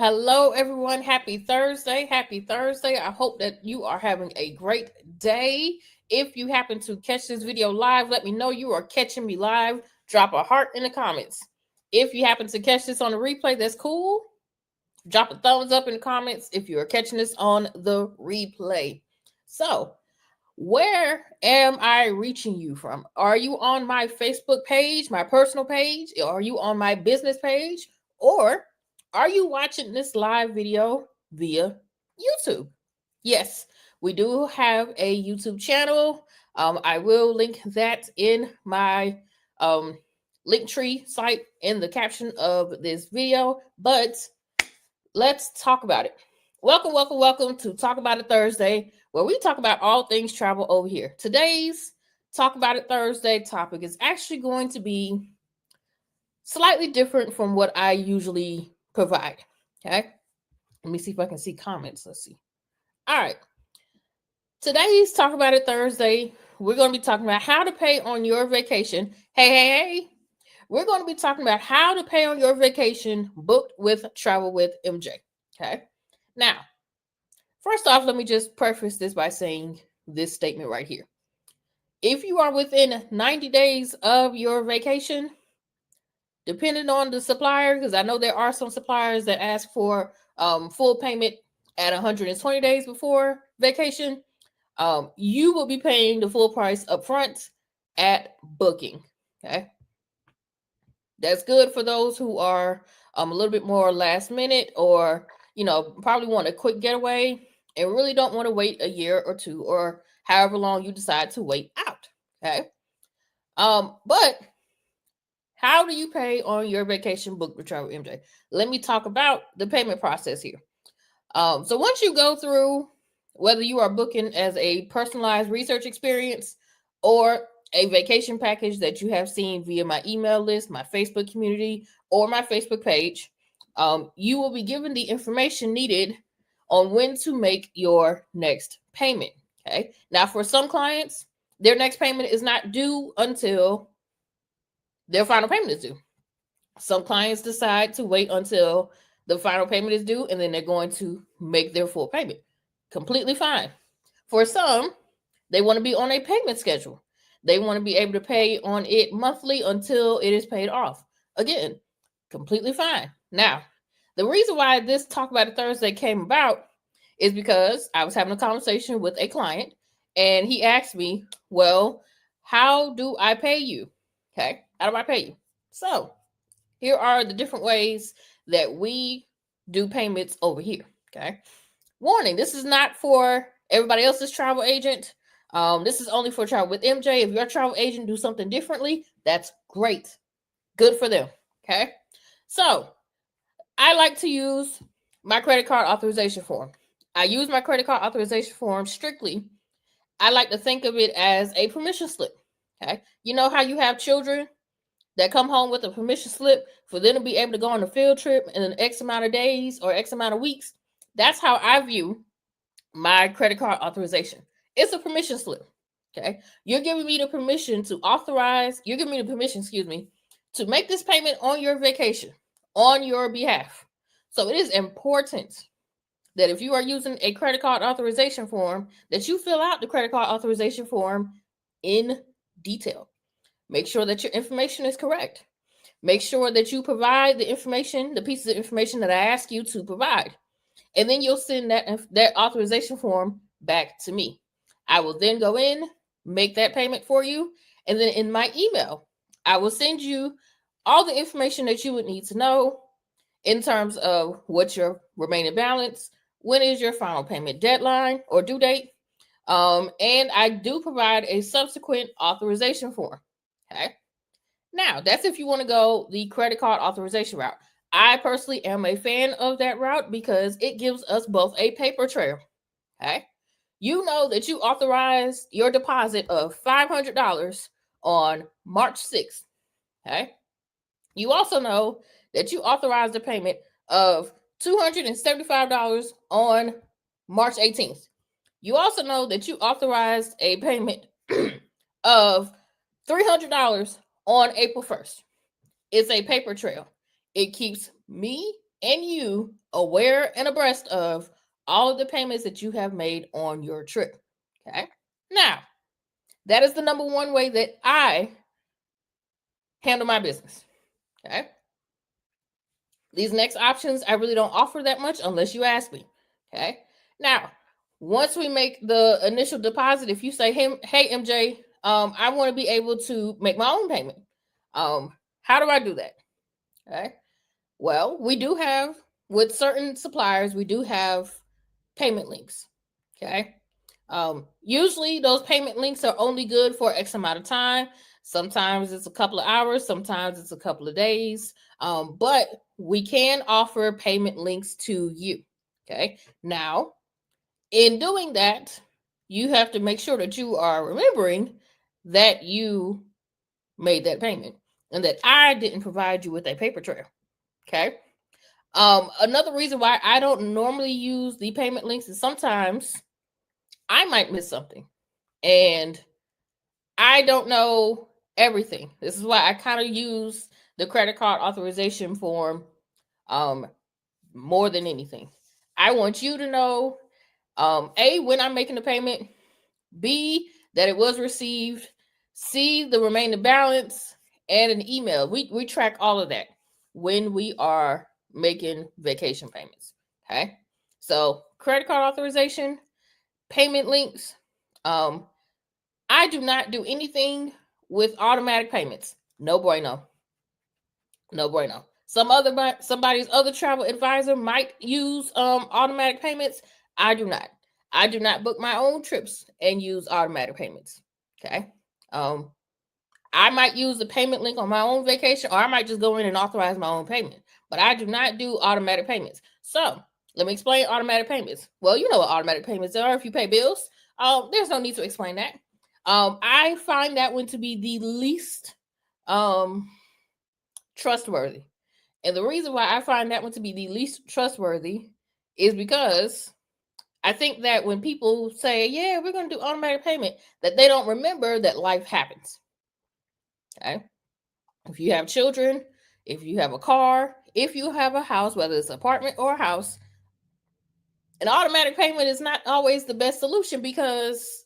Hello, everyone. Happy Thursday. Happy Thursday. I hope that you are having a great day. If you happen to catch this video live, let me know you are catching me live. Drop a heart in the comments. If you happen to catch this on the replay, that's cool. Drop a thumbs up in the comments if you are catching this on the replay. So, where am I reaching you from? Are you on my Facebook page, my personal page? Are you on my business page? Or are you watching this live video via YouTube? Yes, we do have a YouTube channel. I will link that in my Linktree site in the caption of this video, but let's talk about it. Welcome to Talk About It Thursday, where we talk about all things travel over here. Today's Talk About It Thursday topic is actually going to be slightly different from what I usually provide. Okay. Let me see if I can see comments. Let's see. All right. Today's Talk About It Thursday, we're going to be talking about how to pay on your vacation. Hey. We're going to be talking about how to pay on your vacation booked with Travel with MJ. Okay. Now, first off, let me just preface this by saying this statement right here. If you are within 90 days of your vacation, depending on the supplier, because I know there are some suppliers that ask for full payment at 120 days before vacation, you will be paying the full price up front at booking. Okay. That's good for those who are a little bit more last minute, or probably want a quick getaway and really don't want to wait a year or two or however long you decide to wait out. Okay. But how do you pay on your vacation book with Travel MJ? Let me talk about the payment process here. So once you go through, whether you are booking as a personalized research experience or a vacation package that you have seen via my email list, my Facebook community, or my Facebook page, you will be given the information needed on when to make your next payment. Okay. Now, for some clients, their next payment is not due until their final payment is due. Some clients decide to wait until the final payment is due, and then they're going to make their full payment. Completely fine. For some, they want to be on a payment schedule. They want to be able to pay on it monthly until it is paid off. Again, completely fine. Now, the reason why this Talk About It Thursday came about is because I was having a conversation with a client, and he asked me, well, how do I pay you? Okay, how do I pay you? So here are the different ways that we do payments over here. Okay. Warning, this is not for everybody else's travel agent. This is only for Travel with MJ. If your travel agent do something differently, that's great. Good for them. Okay. So I like to use my credit card authorization form. I use my credit card authorization form strictly. I like to think of it as a permission slip. Okay. You know how you have children that come home with a permission slip for them to be able to go on a field trip in an X amount of days or X amount of weeks? That's how I view my credit card authorization. It's a permission slip. Okay. You're giving me the permission to authorize, you're giving me the permission, to make this payment on your vacation, on your behalf. So it is important that if you are using a credit card authorization form, that you fill out the credit card authorization form in detail. Make sure that your information is correct. Make sure that you provide the information, the pieces of information that I ask you to provide. and then you'll send that authorization form back to me. I will then go in, make that payment for you, and then in my email, I will send you all the information that you would need to know in terms of what's your remaining balance, when is your final payment deadline or due date, and I do provide a subsequent authorization form. Okay. Now, that's if you want to go the credit card authorization route. I personally am a fan of that route because it gives us both a paper trail. Okay. You know that you authorized your deposit of $500 on March 6th. Okay. You also know that you authorized a payment of $275 on March 18th. You also know that you authorized a payment of $300 on April 1st. It's a paper trail. It keeps me and you aware and abreast of all of the payments that you have made on your trip. Okay. Now, that is the number one way that I handle my business. Okay. These next options, I really don't offer that much unless you ask me. Okay. Now, once we make the initial deposit, if you say, hey MJ, I want to be able to make my own payment. How do I do that? Okay. Well, we do have, with certain suppliers, we do have payment links. Okay. Usually those payment links are only good for X amount of time. Sometimes it's a couple of hours, sometimes it's a couple of days. But we can offer payment links to you. Okay. Now, in doing that, you have to make sure that you are remembering that you made that payment and that I didn't provide you with a paper trail. Okay. Another reason why I don't normally use the payment links is sometimes I might miss something and I don't know everything. This is why I kind of use the credit card authorization form more than anything. I want you to know A, when I'm making the payment, B, that it was received, C, the remaining balance, and an email. We track all of that when we are making vacation payments. Okay. So credit card authorization, payment links. I do not do anything with automatic payments. No bueno. No bueno. Somebody's other travel advisor might use automatic payments. I do not. I do not book my own trips and use automatic payments. Okay. I might use the payment link on my own vacation, or I might just go in and authorize my own payment. But I do not do automatic payments. So let me explain automatic payments. Well, you know what automatic payments are if you pay bills. There's no need to explain that. I find that one to be the least trustworthy. And the reason why I find that one to be the least trustworthy is because I think that when people say, yeah, we're going to do automatic payment, that they don't remember that life happens. Okay. If you have children, if you have a car, if you have a house, whether it's an apartment or a house, an automatic payment is not always the best solution because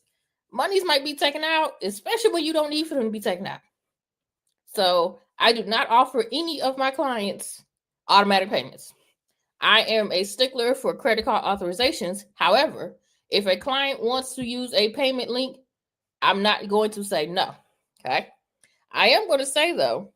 monies might be taken out, especially when you don't need for them to be taken out. So I do not offer any of my clients automatic payments. I am a stickler for credit card authorizations. However, if a client wants to use a payment link, I'm not going to say no. Okay. I am going to say, though,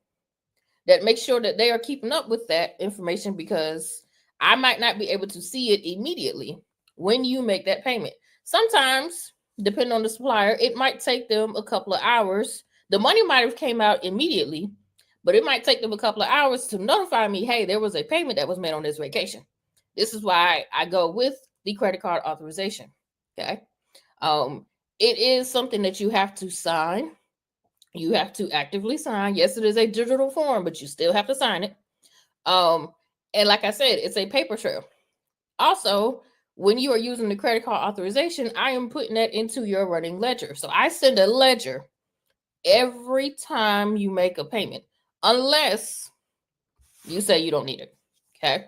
that make sure that they are keeping up with that information because I might not be able to see it immediately when you make that payment. Sometimes, depending on the supplier, it might take them a couple of hours. The money might have came out immediately, but it might take them a couple of hours to notify me, hey, there was a payment that was made on this vacation. This is why I go with the credit card authorization. Okay. It is something that you have to sign. You have to actively sign. Yes, it is a digital form, but you still have to sign it. And like I said, it's a paper trail. Also, when you are using the credit card authorization, I am putting that into your running ledger. So I send a ledger every time you make a payment, unless you say you don't need it. Okay.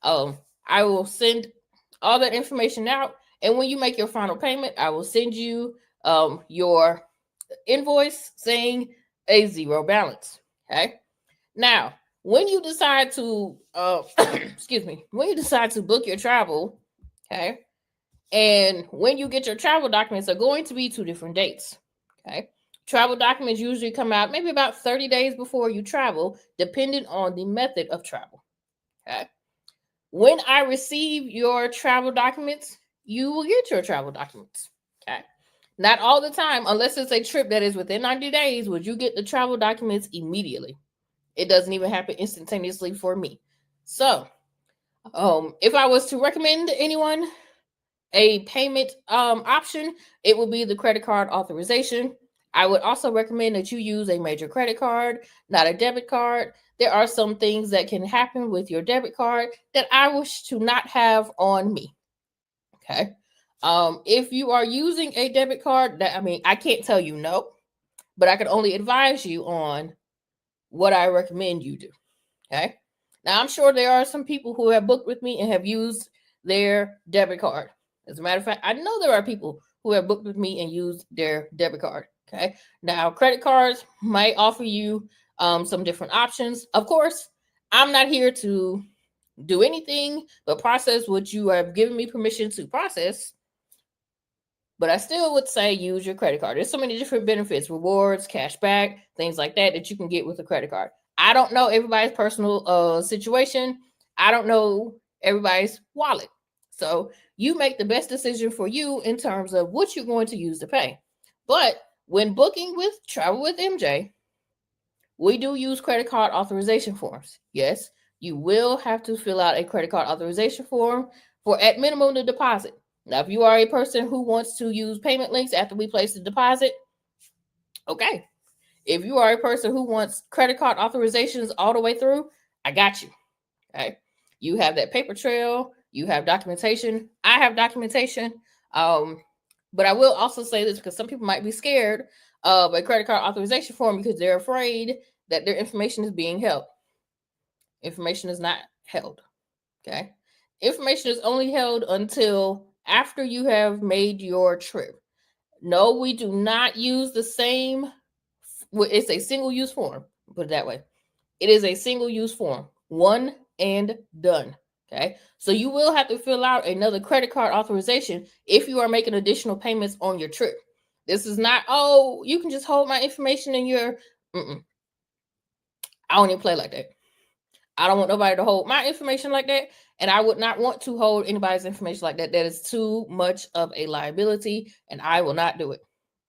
I will send all that information out. And when you make your final payment, I will send you your invoice saying a zero balance. Okay. Now, when you decide to, excuse me, when you decide to book your travel, okay, and when you get your travel documents are going to be two different dates, okay. Travel documents usually come out maybe about 30 days before you travel, depending on the method of travel, okay. When I receive your travel documents, you will get your travel documents, okay. Not all the time, unless it's a trip that is within 90 days, would you get the travel documents immediately. It doesn't even happen instantaneously for me. So, if I was to recommend anyone a payment option, it would be the credit card authorization. I would also recommend that you use a major credit card, not a debit card. There are some things that can happen with your debit card that I wish to not have on me. Okay. If you are using a debit card, I can't tell you no, but I can only advise you on what I recommend you do. Okay. Now, I'm sure there are some people who have booked with me and have used their debit card. As a matter of fact, I know there are people who have booked with me and used their debit card. Okay. Now, credit cards might offer you some different options. Of course, I'm not here to do anything but process what you have given me permission to process. But I still would say use your credit card. There's so many different benefits, rewards, cash back, things like that that you can get with a credit card. I don't know everybody's personal situation. I don't know everybody's wallet. So you make the best decision for you in terms of what you're going to use to pay. But when booking with Travel with MJ, we do use credit card authorization forms. Yes, you will have to fill out a credit card authorization form for at minimum the deposit. Now, if you are a person who wants to use payment links after we place the deposit, okay. If you are a person who wants credit card authorizations all the way through, I got you. Okay. You have that paper trail, you have documentation. I have documentation. But I will also say this because some people might be scared of a credit card authorization form because they're afraid that their information is being held. Information is not held. Okay. Information is only held until after you have made your trip. No, we do not use the same. It's a single use form. Put it that way. It is a single use form. One and done. Okay. So you will have to fill out another credit card authorization if you are making additional payments on your trip. This is not, oh, you can just hold my information in your. I don't even play like that. I don't want nobody to hold my information like that. And I would not want to hold anybody's information like that. That is too much of a liability, and I will not do it.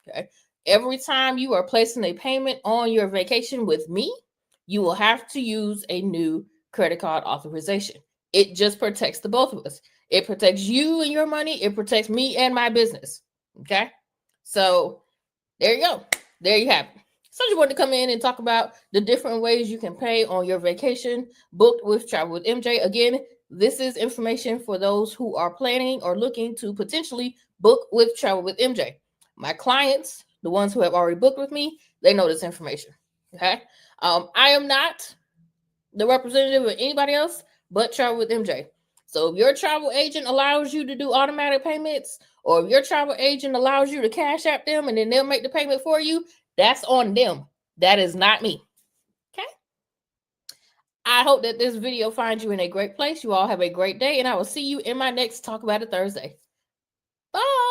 Okay. Every time you are placing a payment on your vacation with me, you will have to use a new credit card authorization. It just protects the both of us. It protects you and your money. It protects me and my business. Okay. So there you go. There you have it. So I just wanted to come in and talk about the different ways you can pay on your vacation booked with Travel with MJ. Again, this is information for those who are planning or looking to potentially book with Travel with MJ. My clients, the ones who have already booked with me, they know this information. Okay. I am not the representative of anybody else but Travel with MJ. So if your travel agent allows you to do automatic payments, or if your travel agent allows you to cash app them and then they'll make the payment for you, that's on them. That is not me. Okay. I hope that this video finds you in a great place. You all have a great day, and I will see you in my next Talk About It Thursday. Bye.